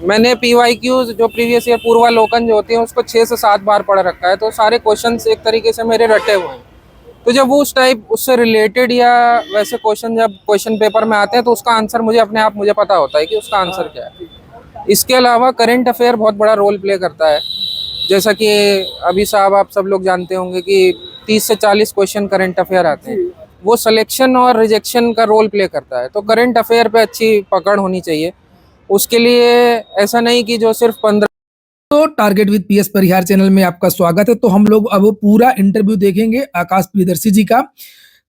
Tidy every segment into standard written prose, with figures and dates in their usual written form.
मैंने PYQs जो previous year पूर्वालोकन जो होती है उसको 6 से 7 बार पढ़ रखा है, तो सारे क्वेश्चंस एक तरीके से मेरे रटे हुए हैं। तो जब वो उस टाइप उससे रिलेटेड या वैसे क्वेश्चन जब क्वेश्चन पेपर में आते हैं तो उसका आंसर मुझे अपने आप मुझे पता होता है कि उसका आंसर क्या है। इसके अलावा करंट अफेयर बहुत बड़ा रोल प्ले करता है। जैसा कि अभी साहब आप सब लोग जानते होंगे कि 30 से 40 क्वेश्चन करंट अफेयर आते हैं, वो सिलेक्शन और रिजेक्शन का रोल प्ले करता है। तो करंट अफेयर पे अच्छी पकड़ होनी चाहिए। उसके लिए ऐसा नहीं कि जो सिर्फ 15। तो target with PS Parihar channel में आपका स्वागत है। तो हम लोग अब पूरा इंटरव्यू देखेंगे आकाश प्रियदर्शी जी का,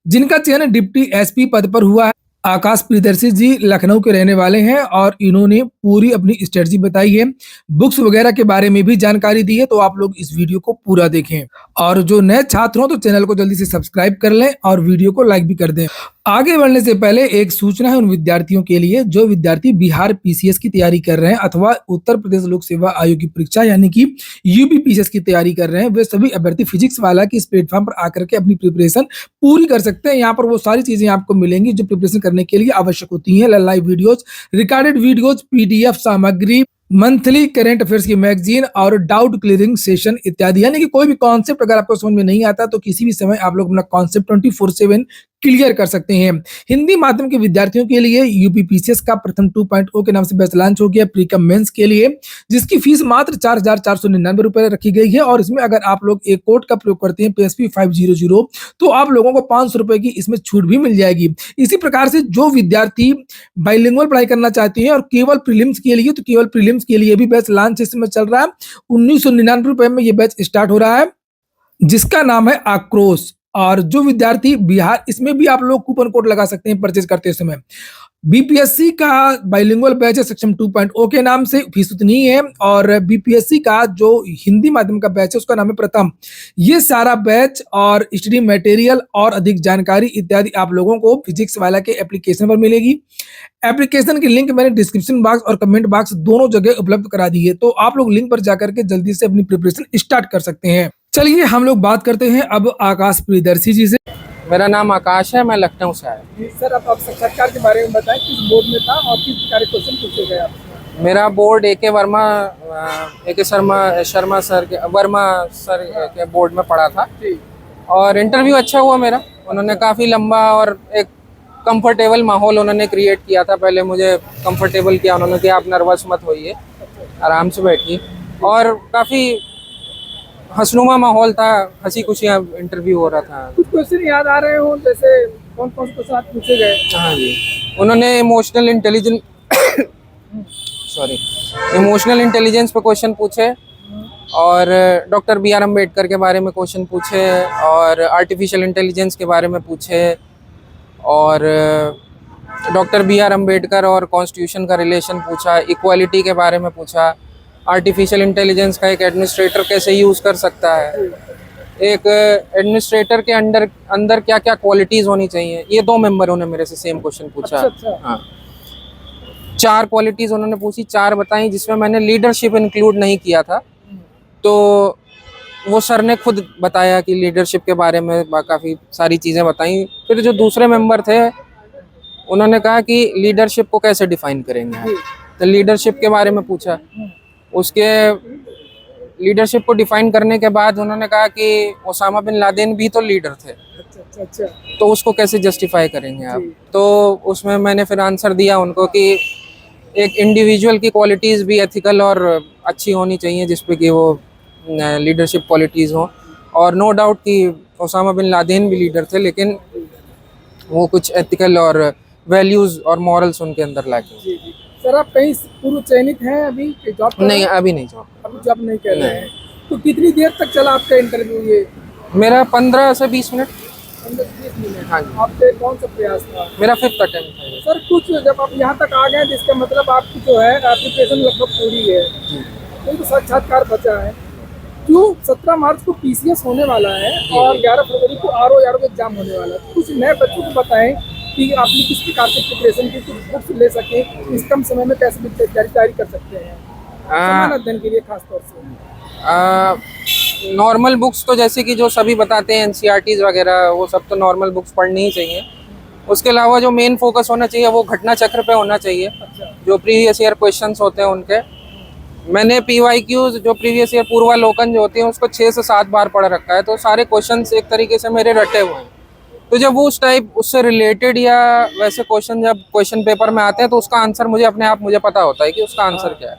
जिनका चयन डिप्टी एसपी पद पर हुआ है। आकाश प्रियदर्शी जी लखनऊ के रहने वाले हैं और इन्होंने पूरी अपनी स्ट्रेटजी बताई है, बुक्स वगैरह के बारे में भी जानकारी दी है। तो आप लोग इस वीडियो को पूरा देखें और जो नए छात्र हो तो चैनल को जल्दी से सब्सक्राइब कर लें और वीडियो को लाइक भी कर दें। आगे बढ़ने से पहले एक सूचना है उन विद्यार्थियों के लिए जो विद्यार्थी बिहार पीसीएस की तैयारी कर रहे हैं अथवा उत्तर प्रदेश लोक सेवा आयोग की परीक्षा यानी कि यूपी पीसीएस की तैयारी कर रहे हैं। वे सभी अभ्यर्थी फिजिक्स वाला की इस प्लेटफॉर्म पर आकर के अपनी प्रिपरेशन पूरी कर सकते हैं। यहाँ पर वो सारी चीजें आपको मिलेंगी जो प्रिपरेशन करने के लिए आवश्यक होती है। Live videos, recorded videos, PDF सामग्री, मंथली करंट अफेयर्स की मैगजीन और डाउट क्लियरिंग सेशन इत्यादि। यानी कि कोई भी कॉन्सेप्ट अगर आपको समझ में नहीं आता तो किसी भी समय आप लोग अपना कॉन्सेप्ट 24/7 क्लियर कर सकते हैं। हिंदी माध्यम के विद्यार्थियों के लिए यूपी पीसीएस का प्रथम 2.0 के नाम से बैच लॉन्च हो गया प्रीकम मेंस के लिए, जिसकी फीस मात्र 4,499 रुपए रखी गई है। और इसमें अगर आप लोग एक कोड का प्रयोग करते हैं PSP 500 तो आप लोगों को 500 रुपए की इसमें छूट भी मिल जाएगी। इसी प्रकार से जो विद्यार्थी बाइलिंगुअल पढ़ाई करना चाहते हैं और केवल प्रीलिम्स के लिए, तो केवल प्रीलिम्स के लिए भी बैच लॉन्च इस समय चल रहा है। 1999 रुपए में ये बैच स्टार्ट हो रहा है, जिसका नाम है आक्रोश। और जो विद्यार्थी बिहार, इसमें भी आप लोग कूपन कोड लगा सकते हैं परचेज करते समय। बीपीएससी का बाइलिंगुअल बैच है सक्षम 2.0 के नाम से, फीस उतनी ही है। और बीपीएससी का जो हिंदी माध्यम का बैच है उसका नाम है प्रथम। ये सारा बैच और स्टडी मटेरियल और अधिक जानकारी इत्यादि आप लोगों को फिजिक्स वाला के एप्लीकेशन पर मिलेगी। एप्लीकेशन की लिंक मैंने डिस्क्रिप्शन बॉक्स और कमेंट बॉक्स दोनों जगह उपलब्ध करा दी है, तो आप लोग लिंक पर जाकर के जल्दी से अपनी प्रिपरेशन स्टार्ट कर सकते हैं। चलिए हम लोग बात करते हैं अब आकाश प्रियदर्शी जी से। मेरा नाम आकाश है, मैं लखनऊ से आया। सर आप साक्षात्कार के बारे में बताएं, किस बोर्ड में था और किस प्रकार के क्वेश्चन पूछे गए आपसे? मेरा बोर्ड शर्मा सर के वर्मा सर के बोर्ड में पढ़ा था और इंटरव्यू अच्छा हुआ मेरा। उन्होंने काफ़ी लंबा और एक कंफर्टेबल माहौल उन्होंने क्रिएट किया था। पहले मुझे कंफर्टेबल किया उन्होंने कि आप नर्वस मत होइए, आराम से बैठिए। और काफ़ी हंसनुमा माहौल था, हंसी खुशी इंटरव्यू हो रहा था। कुछ क्वेश्चन याद आ रहे हो जैसे कौन कौन से क्वेश्चन पूछे गए? हाँ जी, उन्होंने इमोशनल इंटेलिजेंस पे क्वेश्चन पूछे और डॉक्टर बी आर अम्बेडकर के बारे में क्वेश्चन पूछे और आर्टिफिशियल इंटेलिजेंस के बारे में पूछे और डॉक्टर बी आर अम्बेडकर और कॉन्स्टिट्यूशन का रिलेशन पूछा, इक्वालिटी के बारे में पूछा, आर्टिफिशियल इंटेलिजेंस का एक एडमिनिस्ट्रेटर कैसे यूज़ कर सकता है, एक एडमिनिस्ट्रेटर के अंदर क्या क्या क्वालिटीज़ होनी चाहिए। ये 2 मेंबरों ने मेरे से सेम क्वेश्चन पूछा। हाँ, 4 क्वालिटीज़ उन्होंने पूछी, 4 बताई, जिसमें मैंने लीडरशिप इंक्लूड नहीं किया था। तो वो सर ने खुद बताया कि लीडरशिप के बारे में काफ़ी सारी चीज़ें बताई। फिर जो दूसरे मेंबर थे उन्होंने कहा कि लीडरशिप को कैसे डिफाइन करेंगे आप, तो लीडरशिप के बारे में पूछा। उसके लीडरशिप को डिफाइन करने के बाद उन्होंने कहा कि ओसामा बिन लादेन भी तो लीडर थे। अच्छा। तो उसको कैसे जस्टिफाई करेंगे आप। तो उसमें मैंने फिर आंसर दिया उनको कि एक इंडिविजुअल की क्वालिटीज़ भी एथिकल और अच्छी होनी चाहिए जिसपे कि वो लीडरशिप क्वालिटीज़ हो। और नो डाउट कि ओसामा बिन लादेन भी लीडर थे, लेकिन वो कुछ एथिकल और वैल्यूज़ और मॉरल्स उनके अंदर लाके। सर आप कहीं पूर्व चयनित हैं अभी जॉब? नहीं, अभी नहीं जॉब। अभी जॉब नहीं कर रहे हैं। तो कितनी देर तक चला आपका इंटरव्यू? ये मेरा 15 से 20 मिनट। 15-20 मिनट। हाँ जी। आपके कौन सा प्रयास था? मेरा 5th अटेम्प्ट था ये। सर कुछ जब आप यहाँ तक आ गए जिसका मतलब आपकी जो है एप्लीकेशन लगभग पूरी है, तो साक्षात्कार बचा है। जो 17 मार्च को पीसीएस होने वाला है और 11 फरवरी को आरओ एग्जाम होने वाला है, कुछ नए बच्चों को बताएं कि आपने किस प्रकार से प्रिपरेशन की, कुछ बुक्स ले सकें, इस कम समय में कैसे तैयारी कर सकते हैं समान अध्ययन के लिए खास तौर से? नॉर्मल बुक्स तो जैसे कि जो सभी बताते हैं NCERTs वगैरह, वो सब तो नॉर्मल बुक्स पढ़नी ही चाहिए। उसके अलावा जो मेन फोकस होना चाहिए वो घटना चक्र पे होना चाहिए। जो प्रीवियस ईयर क्वेश्चंस होते हैं उनके, मैंने PYQs जो प्रीवियस ईयर पूर्वालोकन जो होती है उसको 6 से 7 बार पढ़ रखा है, तो सारे क्वेश्चंस एक तरीके से मेरे रटे हुए हैं। तो जब वो उस टाइप उससे रिलेटेड या वैसे क्वेश्चन जब क्वेश्चन पेपर में आते हैं तो उसका आंसर मुझे पता होता है कि उसका आंसर क्या है।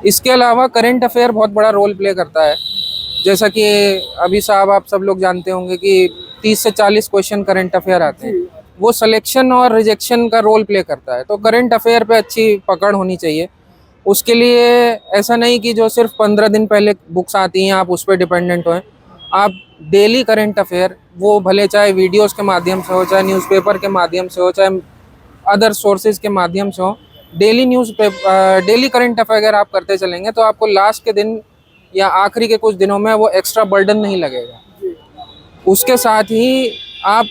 इसके अलावा करंट अफेयर बहुत बड़ा रोल प्ले करता है। जैसा कि अभी साहब आप सब लोग जानते होंगे कि 30 से 40 क्वेश्चन करंट अफेयर आते हैं, वो सिलेक्शन और रिजेक्शन का रोल प्ले करता है। तो करंट अफेयर पे अच्छी पकड़ होनी चाहिए। उसके लिए ऐसा नहीं कि जो सिर्फ 15 दिन पहले बुक्स आती हैं आप उस पर डिपेंडेंट हों। आप डेली करंट अफेयर, वो भले चाहे वीडियोस के माध्यम से हो, चाहे न्यूज़पेपर के माध्यम से हो, चाहे अदर सोर्सेज के माध्यम से हो, डेली करंट अफेयर अगर आप करते चलेंगे तो आपको लास्ट के दिन या आखिरी के कुछ दिनों में वो एक्स्ट्रा बर्डन नहीं लगेगा। उसके साथ ही आप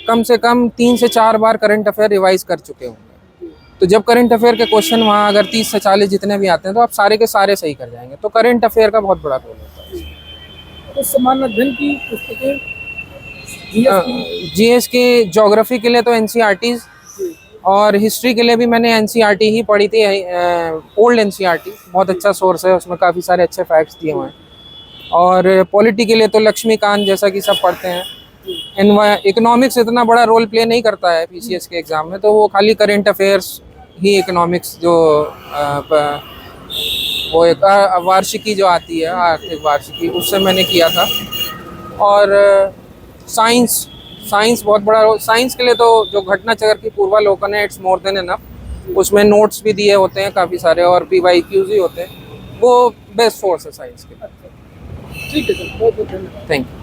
कम से कम 3 से 4 बार करंट अफेयर रिवाइज कर चुके होंगे। तो जब करंट अफेयर के क्वेश्चन वहाँ अगर 30 से 40 जितने भी आते हैं तो आप सारे के सारे सही कर जाएंगे। तो करंट अफेयर का बहुत बड़ा रोल होता है। तो सामान्य अध्ययन की पुस्तकें जीएस की ज्योग्राफी के लिए तो एनसीईआरटीज, और हिस्ट्री के लिए भी मैंने एनसीईआरटी ही पढ़ी थी। ओल्ड एनसीईआरटी बहुत अच्छा सोर्स है, उसमें काफ़ी सारे अच्छे फैक्ट्स दिए हुए हैं। और पॉलिटी के लिए तो लक्ष्मीकांत जैसा कि सब पढ़ते हैं। इकोनॉमिक्स इतना बड़ा रोल प्ले नहीं करता है पीसीएस के एग्ज़ाम में, तो वो खाली करंट अफेयर्स ही इकोनॉमिक्स जो वो एक वार्षिकी जो आती है, आर्थिक वार्षिकी, उससे मैंने किया था। और साइंस बहुत बड़ा रोल। साइंस के लिए तो जो घटना चक्र की पूर्वालोकन है, इट्स मोर देन इनफ। उसमें नोट्स भी दिए होते हैं काफ़ी सारे और PYQs भी होते हैं। वो बेस्ट सोर्स है साइंस के। ठीक है सर, बहुत बहुत धन्यवाद। Thank you.